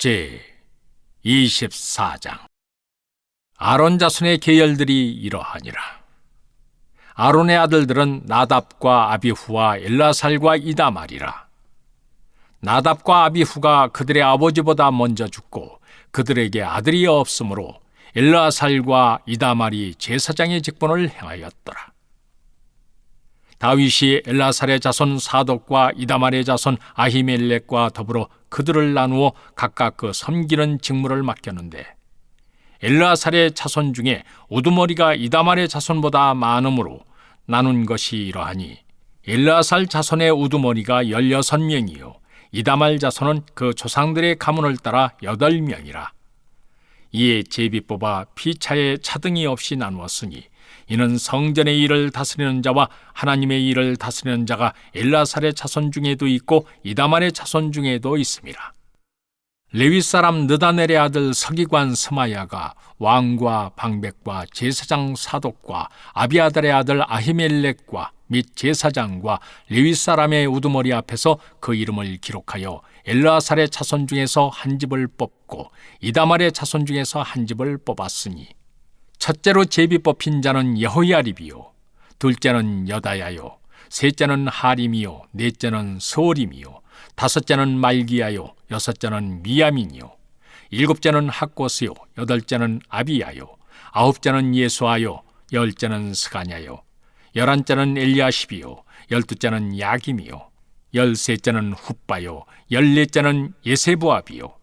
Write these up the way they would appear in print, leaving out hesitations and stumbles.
제 24장. 아론 자손의 계열들이 이러하니라. 아론의 아들들은 나답과 아비후와 엘라살과 이다말이라. 나답과 아비후가 그들의 아버지보다 먼저 죽고 그들에게 아들이 없으므로 엘라살과 이다말이 제사장의 직분을 행하였더라. 다윗이 엘라살의 자손 사독과 이다말의 자손 아히멜렉과 더불어 그들을 나누어 각각 그 섬기는 직무를 맡겼는데, 엘라살의 자손 중에 우두머리가 이다말의 자손보다 많으므로 나눈 것이 이러하니, 엘라살 자손의 우두머리가 16명이요 이다말 자손은 그 조상들의 가문을 따라 8명이라. 이에 제비 뽑아 피차에 차등이 없이 나누었으니, 이는 성전의 일을 다스리는 자와 하나님의 일을 다스리는 자가 엘라살의 자손 중에도 있고 이다말의 자손 중에도 있습니다. 레위 사람 느다넬의 아들 서기관 스마야가 왕과 방백과 제사장 사독과 아비아달의 아들 아히멜렉과 및 제사장과 레위 사람의 우두머리 앞에서 그 이름을 기록하여 엘라살의 자손 중에서 한 집을 뽑고 이다말의 자손 중에서 한 집을 뽑았으니, 첫째로 제비 뽑힌 자는 여호야립이요, 둘째는 여다야요, 셋째는 하림이요, 넷째는 스오림이요, 다섯째는 말기야요, 여섯째는 미야민이요, 일곱째는 학고스요, 여덟째는 아비야요, 아홉째는 예수아요, 열째는 스가냐요, 열한째는 엘리야십이요, 열두째는 야김이요, 열셋째는 훗바요, 열넷째는 예세부압이요,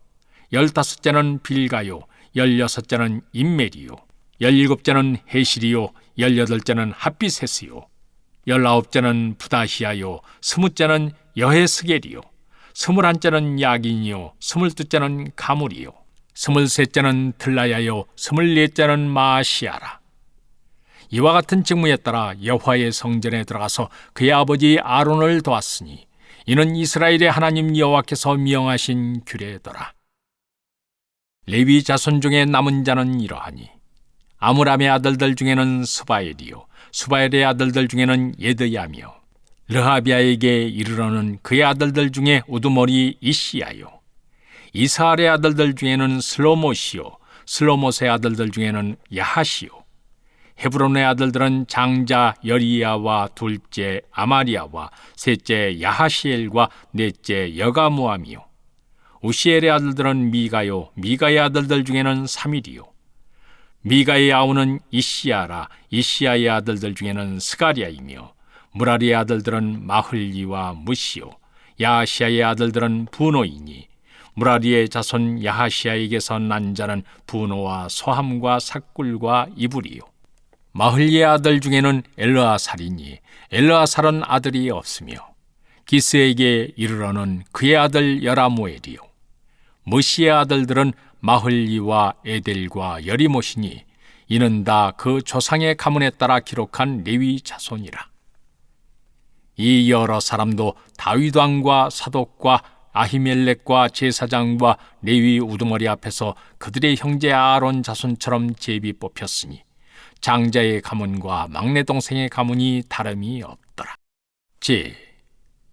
열다섯째는 빌가요, 열여섯째는 임멜이요, 열일곱째는 헤실이요, 열여덟째는 핫비세스요, 열아홉째는 부다히야요, 스무째는 여헤스겔이요, 스물한째는 야긴이요, 스물두째는 가물이요, 스물셋째는 들라야요, 스물넷째는 마시아라. 이와 같은 직무에 따라 여호와의 성전에 들어가서 그의 아버지 아론을 도왔으니, 이는 이스라엘의 하나님 여호와께서 명하신 규례더라. 레위 자손 중에 남은 자는 이러하니, 아므람의 아들들 중에는 스바엘이요, 스바엘의 아들들 중에는 예드야며, 르하비아에게 이르러는 그의 아들들 중에 우두머리 이시야요, 이스할의 아들들 중에는 슬로못이요, 슬로못의 아들들 중에는 야하시요, 헤브론의 아들들은 장자 여리야와 둘째 아마리야와 셋째 야하시엘과 넷째 여가무함이요, 우시엘의 아들들은 미가요, 미가의 아들들 중에는 사밀이요, 미가의 아우는 이시야라, 이시야의 아들들 중에는 스가리아이며, 무라리의 아들들은 마흘리와 무시요, 야하시야의 아들들은 부노이니, 무라리의 자손 야하시야에게서 난 자는 부노와 소함과 삭굴과 이불이요, 마흘리의 아들 중에는 엘르아살이니, 엘르아살은 아들이 없으며, 기스에게 이르러는 그의 아들 여라무엘이요, 무시의 아들들은 마흘리와 에델과 여리못이니, 이는 다 그 조상의 가문에 따라 기록한 레위 자손이라. 이 여러 사람도 다윗 왕과 사독과 아히멜렉과 제사장과 레위 우두머리 앞에서 그들의 형제 아론 자손처럼 제비 뽑혔으니, 장자의 가문과 막내 동생의 가문이 다름이 없더라. 제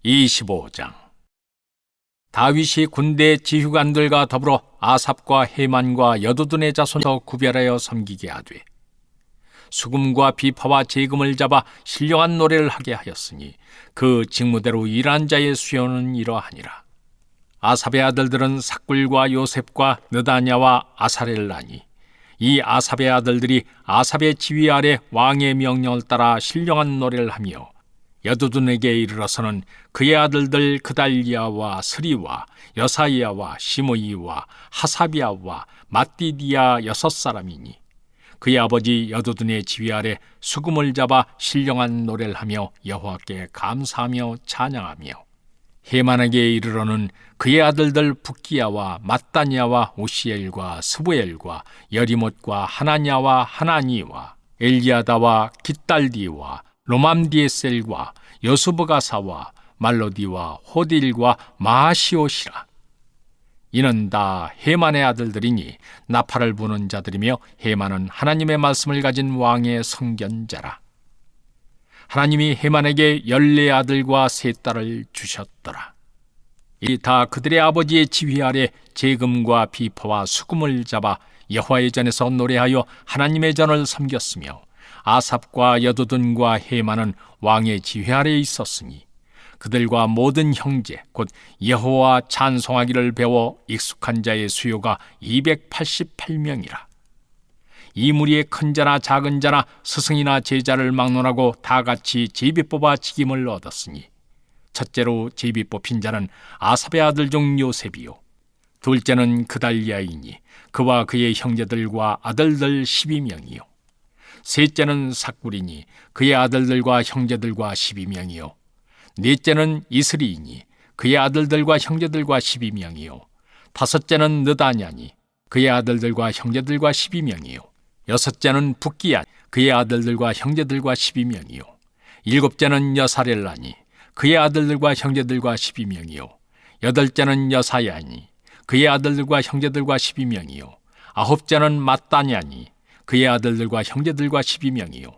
25장. 다윗이 군대 지휘관들과 더불어 아삽과 헤만과 여두둔의 자손을 구별하여 섬기게 하되, 수금과 비파와 제금을 잡아 신령한 노래를 하게 하였으니, 그 직무대로 일한 자의 수요는 이러하니라. 아삽의 아들들은 삭굴과 요셉과 느다냐와 아사렐라니, 이 아삽의 아들들이 아삽의 지휘 아래 왕의 명령을 따라 신령한 노래를 하며, 여두둔에게 이르러서는 그의 아들들 그달리아와 스리와 여사이아와 시므이와 하사비아와 마띠디아 6사람이니, 그의 아버지 여두둔의 지휘 아래 수금을 잡아 신령한 노래를 하며 여호와께 감사하며 찬양하며, 헤만에게 이르러는 그의 아들들 붓기야와 mat다니아와 오시엘과 스부엘과 여리못과 하나냐와 하나니와 엘리아다와 깃달디와 로맘디에셀과 여수브가사와 말로디와 호딜과 마하시옷이라. 이는 다 헤만의 아들들이니 나팔을 부는 자들이며, 헤만은 하나님의 말씀을 가진 왕의 성견자라. 하나님이 헤만에게 14 아들과 3 딸을 주셨더라. 이 다 그들의 아버지의 지휘 아래 재금과 비파와 수금을 잡아 여호와의 전에서 노래하여 하나님의 전을 섬겼으며 아삽과 여두둔과 헤만은 왕의 지휘 아래에 있었으니 그들과 모든 형제 곧 여호와 찬송하기를 배워 익숙한 자의 수요가 288명이라. 이 무리의 큰 자나 작은 자나 스승이나 제자를 막론하고 다 같이 제비 뽑아 직임을 얻었으니 첫째로 제비 뽑힌 자는 아삽의 아들 중 요셉이요 둘째는 그달리아이니 그와 그의 형제들과 아들들 12명이요 셋째는 삭굴이니 그의 아들들과 형제들과 12명이요 넷째는 이스리이니 그의 아들들과 형제들과 12명이요 다섯째는 느다냐니 그의 아들들과 형제들과 12명이요 여섯째는 붓기야 그의 아들들과 형제들과 12명이요 일곱째는 여사렐라니 그의 아들들과 형제들과 12명이요 여덟째는 여사야니 그의 아들들과 형제들과 12명이요 아홉째는 mat다냐니 그의 아들들과 형제들과 12명이요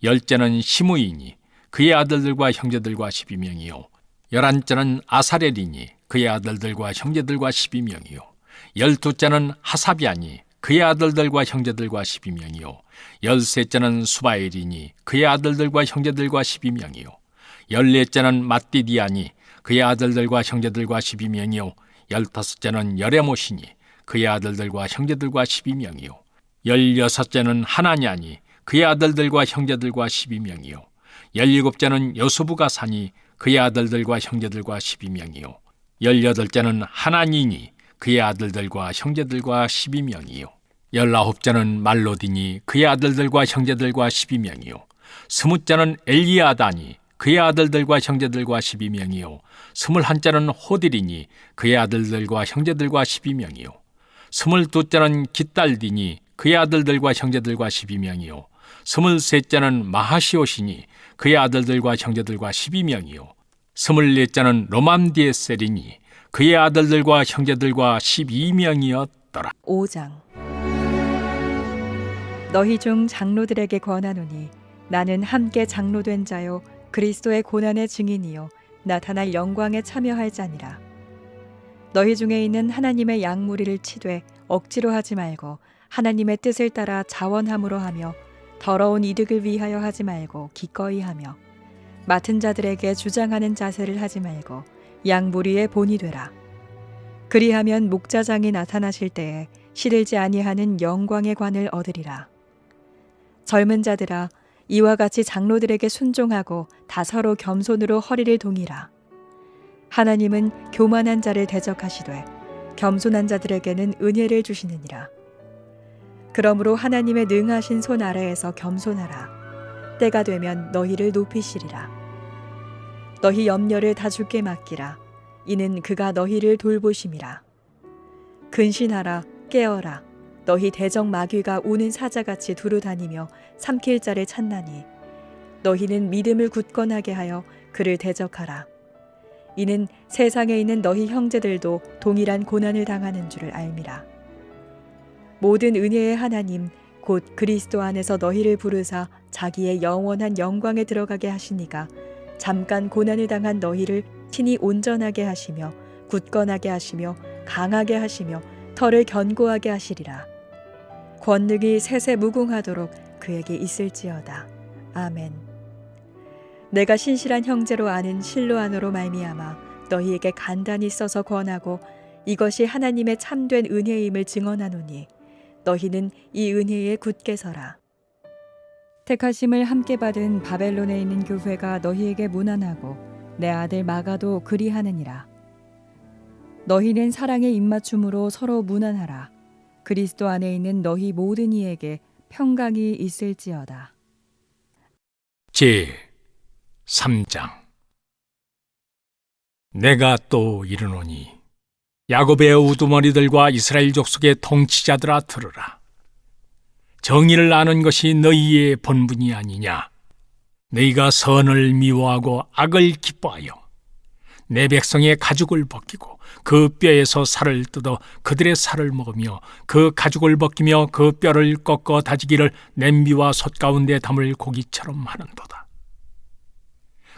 열째는 시므이니 그의 아들들과 형제들과 12명이요 열한째는 아사렐이니 그의 아들들과 형제들과 12명이요 열두째는 하사비아니 그의 아들들과 형제들과 12명이요 열셋째는 수바엘이니 그의 아들들과 형제들과 12명이요 열넷째는 맏디디아니 그의 아들들과 형제들과 12명이요 열다섯째는 여레못이니 그의 아들들과 형제들과 12명이요 열여섯째는 하나냐니 그의 아들들과 형제들과 12명이요 열일곱째는 여수부가사니 그의 아들들과 형제들과 12명이요 열여덟째는 하나니니 그의 아들들과 형제들과 12명이요 열아홉째는 말로디니 그의 아들들과 형제들과 12명이요 스무째는 엘리아다니 그의 아들들과 형제들과 12명이요 스물한째는 호딜이니 그의 아들들과 형제들과 12명이요 스물두째는 깃달디니 그의 아들들과 형제들과 12명이요 스물셋째는 마하시옷이니 그의 아들들과 형제들과 12명이요 스물넷째는 로맘디에셀이니 그의 아들들과 형제들과 12명이었더라. 5장. 너희 중 장로들에게 권하노니 나는 함께 장로된 자요 그리스도의 고난의 증인이요 나타날 영광에 참여할 자니라. 너희 중에 있는 하나님의 양무리를 치되 억지로 하지 말고 하나님의 뜻을 따라 자원함으로 하며 더러운 이득을 위하여 하지 말고 기꺼이 하며 맡은 자들에게 주장하는 자세를 하지 말고 양무리의 본이 되라. 그리하면 목자장이 나타나실 때에 시들지 아니하는 영광의 관을 얻으리라. 젊은 자들아 이와 같이 장로들에게 순종하고 다 서로 겸손으로 허리를 동이라. 하나님은 교만한 자를 대적하시되 겸손한 자들에게는 은혜를 주시느니라. 그러므로 하나님의 능하신 손 아래에서 겸손하라. 때가 되면 너희를 높이시리라. 너희 염려를 다 주께 맡기라. 이는 그가 너희를 돌보심이라. 근신하라. 깨어라. 너희 대적 마귀가 우는 사자같이 두루다니며 삼킬 자를 찾나니 너희는 믿음을 굳건하게 하여 그를 대적하라. 이는 세상에 있는 너희 형제들도 동일한 고난을 당하는 줄을 알미라. 모든 은혜의 하나님 곧 그리스도 안에서 너희를 부르사 자기의 영원한 영광에 들어가게 하시니가 잠깐 고난을 당한 너희를 친히 온전하게 하시며 굳건하게 하시며 강하게 하시며 털을 견고하게 하시리라. 권능이 세세 무궁하도록 그에게 있을지어다. 아멘. 내가 신실한 형제로 아는 실로아노로 말미암아 너희에게 간단히 써서 권하고 이것이 하나님의 참된 은혜임을 증언하노니 너희는 이 은혜에 굳게 서라. 택하심을 함께 받은 바벨론에 있는 교회가 너희에게 문안하고 내 아들 마가도 그리하느니라. 너희는 사랑의 입맞춤으로 서로 문안하라. 그리스도 안에 있는 너희 모든 이에게 평강이 있을지어다. 제 3장. 내가 또 이르노니 야곱의 우두머리들과 이스라엘 족속의 통치자들아 들으라. 정의를 아는 것이 너희의 본분이 아니냐. 너희가 선을 미워하고 악을 기뻐하여 내 백성의 가죽을 벗기고 그 뼈에서 살을 뜯어 그들의 살을 먹으며 그 가죽을 벗기며 그 뼈를 꺾어 다지기를 냄비와 솥 가운데 담을 고기처럼 하는도다.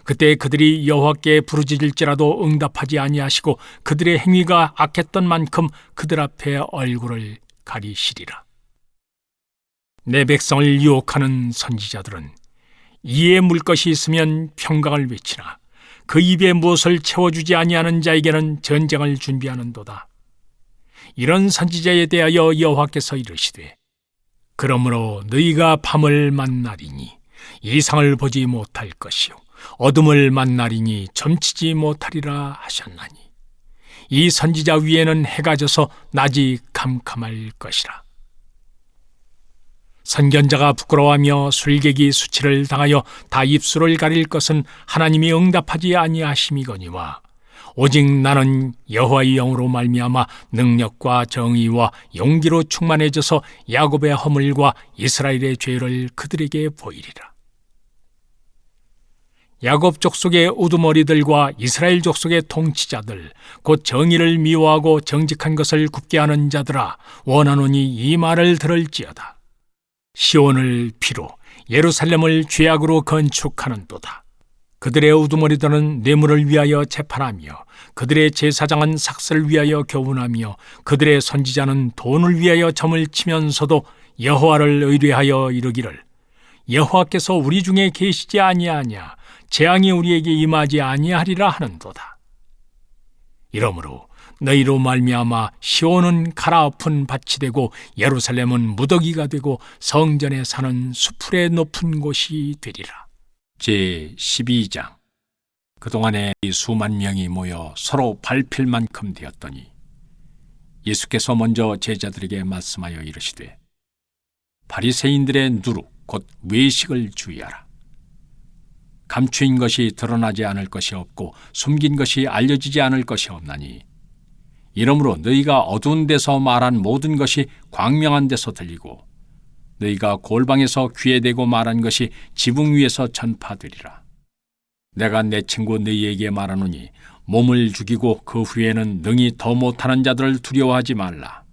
그때 그들이 여호와께 부르짖을지라도 응답하지 아니하시고 그들의 행위가 악했던 만큼 그들 앞에 얼굴을 가리시리라. 내 백성을 유혹하는 선지자들은 이에 물 것이 있으면 평강을 외치나 그 입에 무엇을 채워주지 아니하는 자에게는 전쟁을 준비하는도다. 이런 선지자에 대하여 여호와께서 이르시되 그러므로 너희가 밤을 만나리니 이상을 보지 못할 것이요 어둠을 만나리니 점치지 못하리라 하셨나니 이 선지자 위에는 해가 져서 낮이 캄캄할 것이라. 선견자가 부끄러워하며 술객이 수치를 당하여 다 입술을 가릴 것은 하나님이 응답하지 아니하심이거니와 오직 나는 여호와의 영으로 말미암아 능력과 정의와 용기로 충만해져서 야곱의 허물과 이스라엘의 죄를 그들에게 보이리라. 야곱 족속의 우두머리들과 이스라엘 족속의 통치자들 곧 정의를 미워하고 정직한 것을 굽게 하는 자들아 원하노니 이 말을 들을지어다. 시온을 피로 예루살렘을 죄악으로 건축하는도다. 그들의 우두머리들은 뇌물을 위하여 재판하며 그들의 제사장은 삭슬을 위하여 교훈하며 그들의 선지자는 돈을 위하여 점을 치면서도 여호와를 의뢰하여 이르기를 여호와께서 우리 중에 계시지 아니하냐 재앙이 우리에게 임하지 아니하리라 하는도다. 이러므로 너희로 말미암아 시온은 가라엎은 밭이 되고 예루살렘은 무더기가 되고 성전에 사는 수풀의 높은 곳이 되리라. 제12장. 그동안에 수만 명이 모여 서로 밟힐 만큼 되었더니 예수께서 먼저 제자들에게 말씀하여 이르시되 바리새인들의 누룩 곧 외식을 주의하라. 감추인 것이 드러나지 않을 것이 없고 숨긴 것이 알려지지 않을 것이 없나니 이러므로 너희가 어두운 데서 말한 모든 것이 광명한 데서 들리고 너희가 골방에서 귀에 대고 말한 것이 지붕 위에서 전파되리라. 내가 내 친구 너희에게 말하노니 몸을 죽이고 그 후에는 능히 더 못하는 자들을 두려워하지 말라.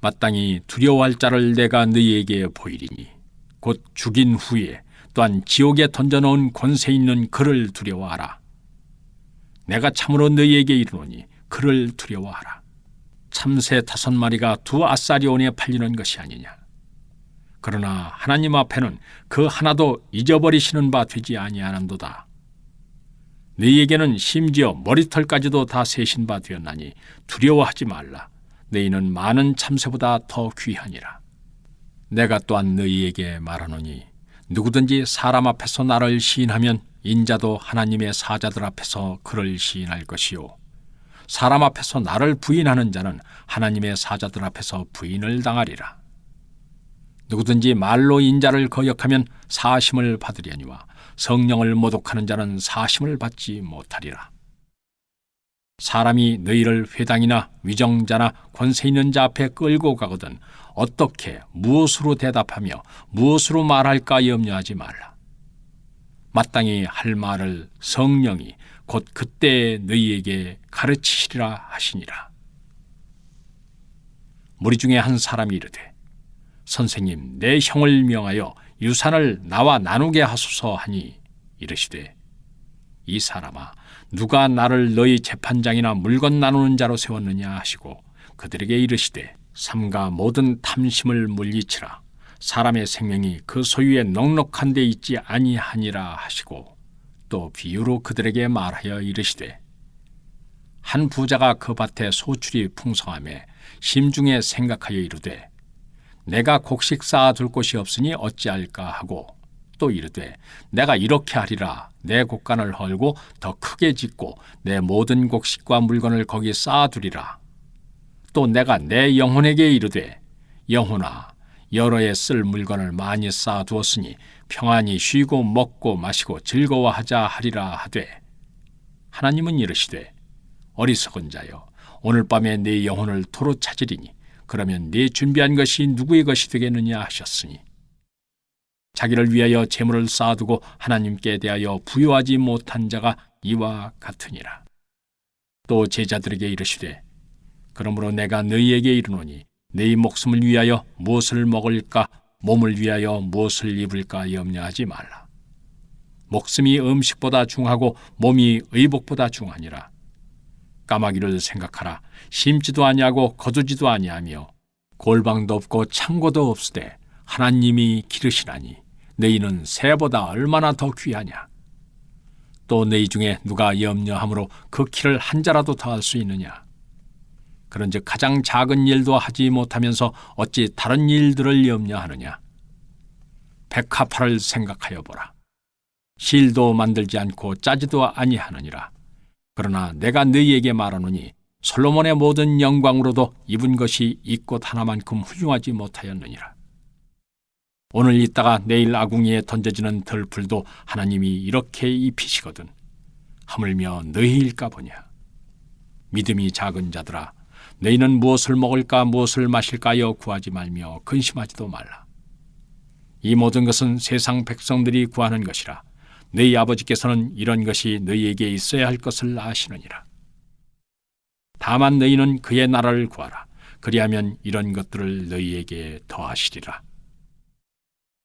마땅히 두려워할 자를 내가 너희에게 보이리니 곧 죽인 후에 또한 지옥에 던져놓은 권세 있는 그를 두려워하라. 내가 참으로 너희에게 이르노니 그를 두려워하라. 참새 5마리가 2 아사리온에 팔리는 것이 아니냐. 그러나 하나님 앞에는 그 하나도 잊어버리시는 바 되지 아니하는도다. 너희에게는 심지어 머리털까지도 다 세신 바 되었나니 두려워하지 말라. 너희는 많은 참새보다 더 귀하니라. 내가 또한 너희에게 말하노니 누구든지 사람 앞에서 나를 시인하면 인자도 하나님의 사자들 앞에서 그를 시인할 것이요 사람 앞에서 나를 부인하는 자는 하나님의 사자들 앞에서 부인을 당하리라. 누구든지 말로 인자를 거역하면 사심을 받으려니와 성령을 모독하는 자는 사심을 받지 못하리라. 사람이 너희를 회당이나 위정자나 권세 있는 자 앞에 끌고 가거든 어떻게 무엇으로 대답하며 무엇으로 말할까 염려하지 말라. 마땅히 할 말을 성령이 곧 그때 너희에게 가르치시리라 하시니라. 무리 중에 한 사람이 이르되 선생님 내 형을 명하여 유산을 나와 나누게 하소서 하니 이르시되 이 사람아 누가 나를 너희 재판장이나 물건 나누는 자로 세웠느냐 하시고 그들에게 이르시되 삼가 모든 탐심을 물리치라. 사람의 생명이 그 소유에 넉넉한 데 있지 아니하니라 하시고 또 비유로 그들에게 말하여 이르시되 한 부자가 그 밭에 소출이 풍성하매 심중에 생각하여 이르되 내가 곡식 쌓아둘 곳이 없으니 어찌할까 하고 또 이르되 내가 이렇게 하리라. 내 곡간을 헐고 더 크게 짓고 내 모든 곡식과 물건을 거기 쌓아두리라. 또 내가 내 영혼에게 이르되 영혼아 여러 해 쓸 물건을 많이 쌓아두었으니 평안히 쉬고 먹고 마시고 즐거워하자 하리라 하되 하나님은 이르시되 어리석은 자여 오늘 밤에 네 영혼을 도로 찾으리니 그러면 네 준비한 것이 누구의 것이 되겠느냐 하셨으니 자기를 위하여 재물을 쌓아두고 하나님께 대하여 부요하지 못한 자가 이와 같으니라. 또 제자들에게 이르시되 그러므로 내가 너희에게 이르노니 너희 목숨을 위하여 무엇을 먹을까 몸을 위하여 무엇을 입을까 염려하지 말라. 목숨이 음식보다 중하고 몸이 의복보다 중하니라. 까마귀를 생각하라. 심지도 아니하고 거두지도 아니하며 골방도 없고 창고도 없으되 하나님이 기르시나니 너희는 새보다 얼마나 더 귀하냐. 또 너희 중에 누가 염려함으로 그 키를 한 자라도 더할 수 있느냐. 그런즉 가장 작은 일도 하지 못하면서 어찌 다른 일들을 염려하느냐. 백합화를 생각하여 보라. 실도 만들지 않고 짜지도 아니하느니라. 그러나 내가 너희에게 말하노니 솔로몬의 모든 영광으로도 입은 것이 이 꽃 하나만큼 훌륭하지 못하였느니라. 오늘 있다가 내일 아궁이에 던져지는 들풀도 하나님이 이렇게 입히시거든 하물며 너희일까 보냐. 믿음이 작은 자들아, 너희는 무엇을 먹을까 무엇을 마실까여 구하지 말며 근심하지도 말라. 이 모든 것은 세상 백성들이 구하는 것이라. 너희 아버지께서는 이런 것이 너희에게 있어야 할 것을 아시느니라. 다만 너희는 그의 나라를 구하라. 그리하면 이런 것들을 너희에게 더하시리라.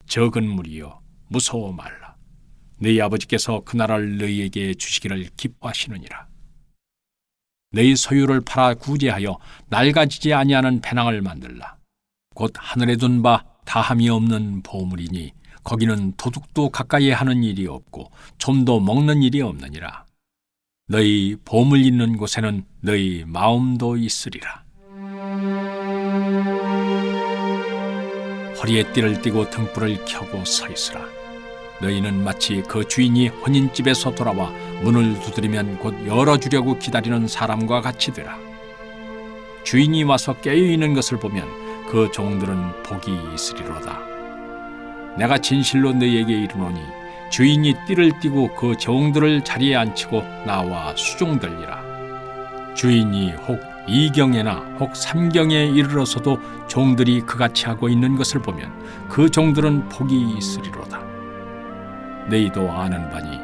적은 무리여, 무서워 말라. 너희 아버지께서 그 나라를 너희에게 주시기를 기뻐하시느니라. 너희 소유를 팔아 구제하여 낡아지지 아니하는 배낭을 만들라. 곧 하늘에 둔 바 다함이 없는 보물이니 거기는 도둑도 가까이 하는 일이 없고 좀도 먹는 일이 없느니라. 너희 보물 있는 곳에는 너희 마음도 있으리라. 허리에 띠를 띠고 등불을 켜고 서 있으라. 너희는 마치 그 주인이 혼인집에서 돌아와 문을 두드리면 곧 열어주려고 기다리는 사람과 같이 되라. 주인이 와서 깨어있는 것을 보면 그 종들은 복이 있으리로다. 내가 진실로 너희에게 이르노니 주인이 띠를 띠고 그 종들을 자리에 앉히고 나와 수종들리라. 주인이 혹 2경에나 혹 3경에 이르러서도 종들이 그같이 하고 있는 것을 보면 그 종들은 복이 있으리로다. 너희도 아는 바니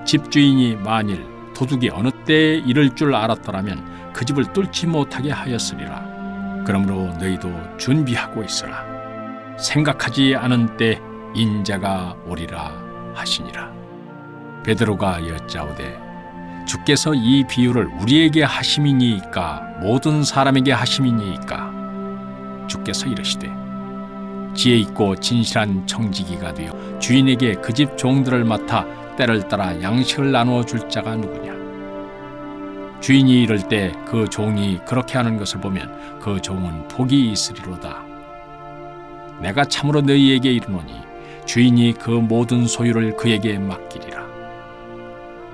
집주인이 만일 도둑이 어느 때에 이를 줄 알았더라면 그 집을 뚫지 못하게 하였으리라. 그러므로 너희도 준비하고 있으라. 생각하지 않은 때 인자가 오리라 하시니라. 베드로가 여짜오되 주께서 이 비유를 우리에게 하심이니이까 모든 사람에게 하심이니이까. 주께서 이르시되 지혜 있고 진실한 청지기가 되어 주인에게 그 집 종들을 맡아 때를 따라 양식을 나누어 줄 자가 누구냐. 주인이 이를 때 그 종이 그렇게 하는 것을 보면 그 종은 복이 있으리로다. 내가 참으로 너희에게 이르노니 주인이 그 모든 소유를 그에게 맡기리라.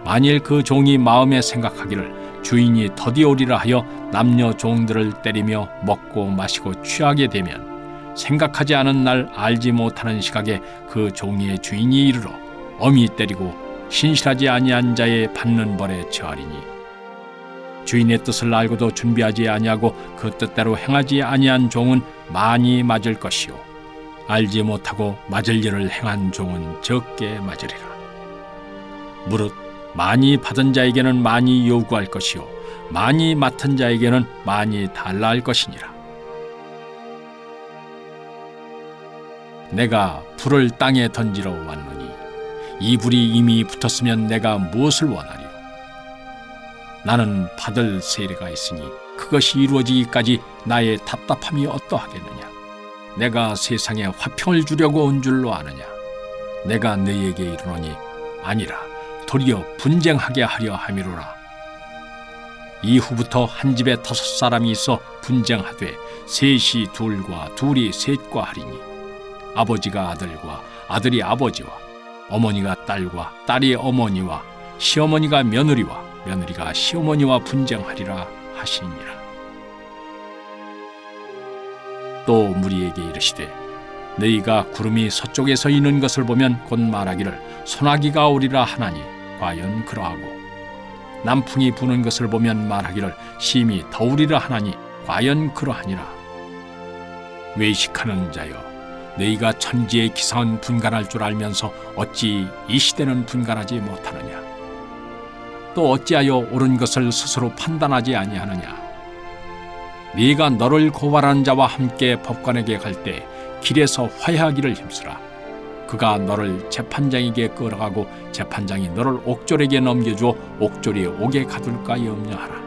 만일 그 종이 마음에 생각하기를 주인이 더디 오리라 하여 남녀 종들을 때리며 먹고 마시고 취하게 되면 생각하지 않은 날 알지 못하는 시각에 그 종의 주인이 이르러 엄히 때리고 신실하지 아니한 자의 받는 벌에 처하리니 주인의 뜻을 알고도 준비하지 아니하고 그 뜻대로 행하지 아니한 종은 많이 맞을 것이요 알지 못하고 맞을 일을 행한 종은 적게 맞으리라. 무릇 많이 받은 자에게는 많이 요구할 것이요 많이 맡은 자에게는 많이 달라 할 것이니라. 내가 불을 땅에 던지러 왔노니 이 불이 이미 붙었으면 내가 무엇을 원하리요? 나는 받을 세례가 있으니 그것이 이루어지기까지 나의 답답함이 어떠하겠느냐? 내가 세상에 화평을 주려고 온 줄로 아느냐? 내가 너희에게 이르노니 아니라 도리어 분쟁하게 하려 함이로라. 이후부터 한 집에 5사람이 있어 분쟁하되 셋이 둘과 둘이 셋과 하리니 아버지가 아들과 아들이 아버지와 어머니가 딸과 딸이 어머니와 시어머니가 며느리와 며느리가 시어머니와 분쟁하리라 하시니라. 또 무리에게 이르시되 너희가 구름이 서쪽에서 이는 것을 보면 곧 말하기를 소나기가 오리라 하나니 과연 그러하고 남풍이 부는 것을 보면 말하기를 심히 더우리라 하나니 과연 그러하니라. 외식하는 자여 너희가 천지의 기상은 분간할 줄 알면서 어찌 이 시대는 분간하지 못하느냐? 또 어찌하여 옳은 것을 스스로 판단하지 아니하느냐? 네가 너를 고발하는 자와 함께 법관에게 갈 때 길에서 화해하기를 힘쓰라. 그가 너를 재판장에게 끌어가고 재판장이 너를 옥졸에게 넘겨주어 옥졸이 옥에 가둘까 염려하라.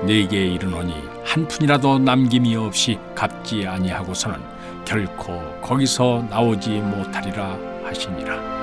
네게 이르노니 한 푼이라도 남김이 없이 갚지 아니하고서는 결코 거기서 나오지 못하리라 하시니라.